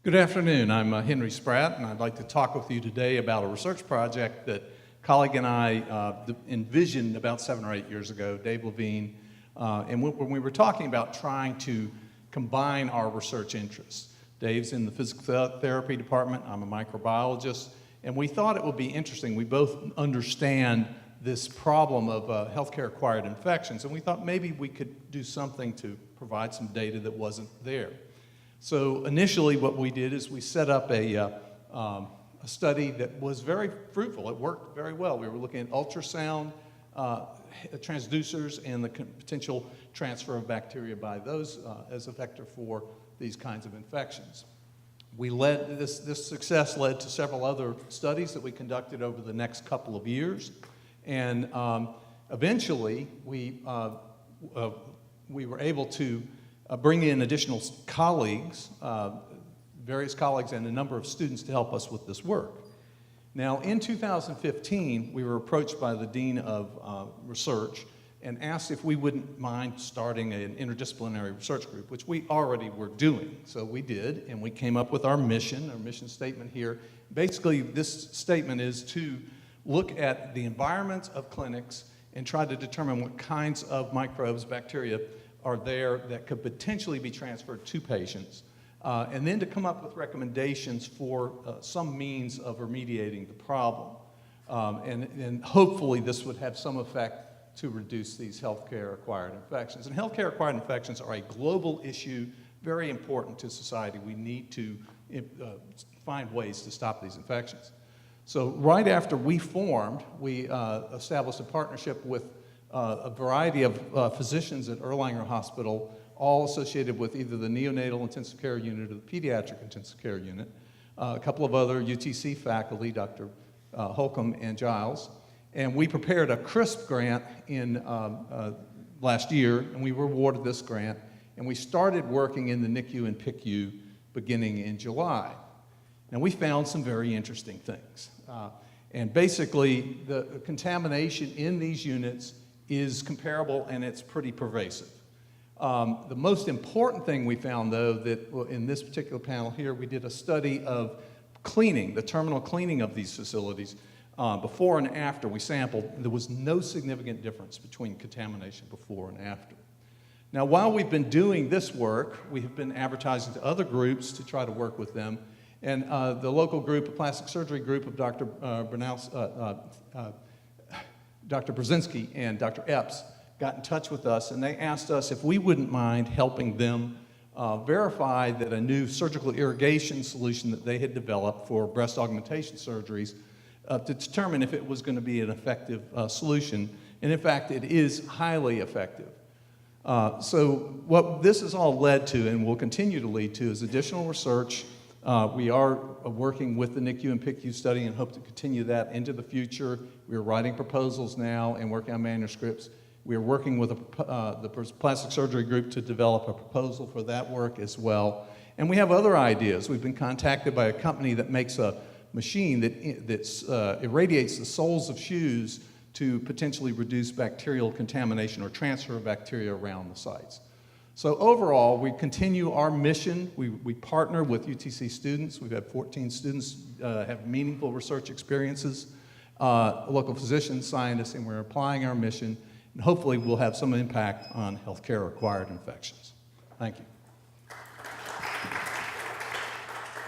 Good afternoon. I'm Henry Spratt, and I'd like to talk with you today about a research project that a colleague and I envisioned about 7 or 8 years ago, Dave Levine, and when we were talking about trying to combine our research interests. Dave's in the physical therapy department, I'm a microbiologist, and we thought it would be interesting. We both understand this problem of healthcare-acquired infections, and we thought maybe we could do something to provide some data that wasn't there. So initially what we did is we set up a study that was very fruitful. It worked very well. We were looking at ultrasound transducers and the potential transfer of bacteria by those as a vector for these kinds of infections. This success led to several other studies that we conducted over the next couple of years, and eventually we were able to bring in additional colleagues, various colleagues and a number of students to help us with this work. Now, in 2015, we were approached by the Dean of Research and asked if we wouldn't mind starting an interdisciplinary research group, which we already were doing. So we did, and we came up with our mission statement here. Basically, this statement is to look at the environments of clinics and try to determine what kinds of microbes, bacteria, are there that could potentially be transferred to patients, and then to come up with recommendations for some means of remediating the problem. And hopefully this would have some effect to reduce these healthcare-acquired infections. And healthcare-acquired infections are a global issue, very important to society. We need to find ways to stop these infections. So right after we formed, we established a partnership with a variety of physicians at Erlanger Hospital, all associated with either the neonatal intensive care unit or the pediatric intensive care unit, a couple of other UTC faculty, Dr. Holcomb and Giles, and we prepared a CRISP grant in last year, and we were awarded this grant, and we started working in the NICU and PICU beginning in July. Now, we found some very interesting things, and basically the contamination in these units is comparable, and it's pretty pervasive. The most important thing we found, though, that in this particular panel here, we did a study of cleaning, the terminal cleaning of these facilities. Before and after we sampled, there was no significant difference between contamination before and after. Now, while we've been doing this work, we have been advertising to other groups to try to work with them, and the local group, a plastic surgery group of Dr. Brzezinski and Dr. Epps got in touch with us, and they asked us if we wouldn't mind helping them verify that a new surgical irrigation solution that they had developed for breast augmentation surgeries to determine if it was going to be an effective solution. And in fact, it is highly effective. So what this has all led to and will continue to lead to is additional research. We are working with the NICU and PICU study and hope to continue that into the future. We are writing proposals now and working on manuscripts. We are working with the plastic surgery group to develop a proposal for that work as well. And we have other ideas. We've been contacted by a company that makes a machine that irradiates the soles of shoes to potentially reduce bacterial contamination or transfer of bacteria around the sites. So overall, we continue our mission. We partner with UTC students. We've had 14 students have meaningful research experiences, local physicians, scientists, and we're applying our mission. And hopefully we'll have some impact on healthcare-acquired infections. Thank you.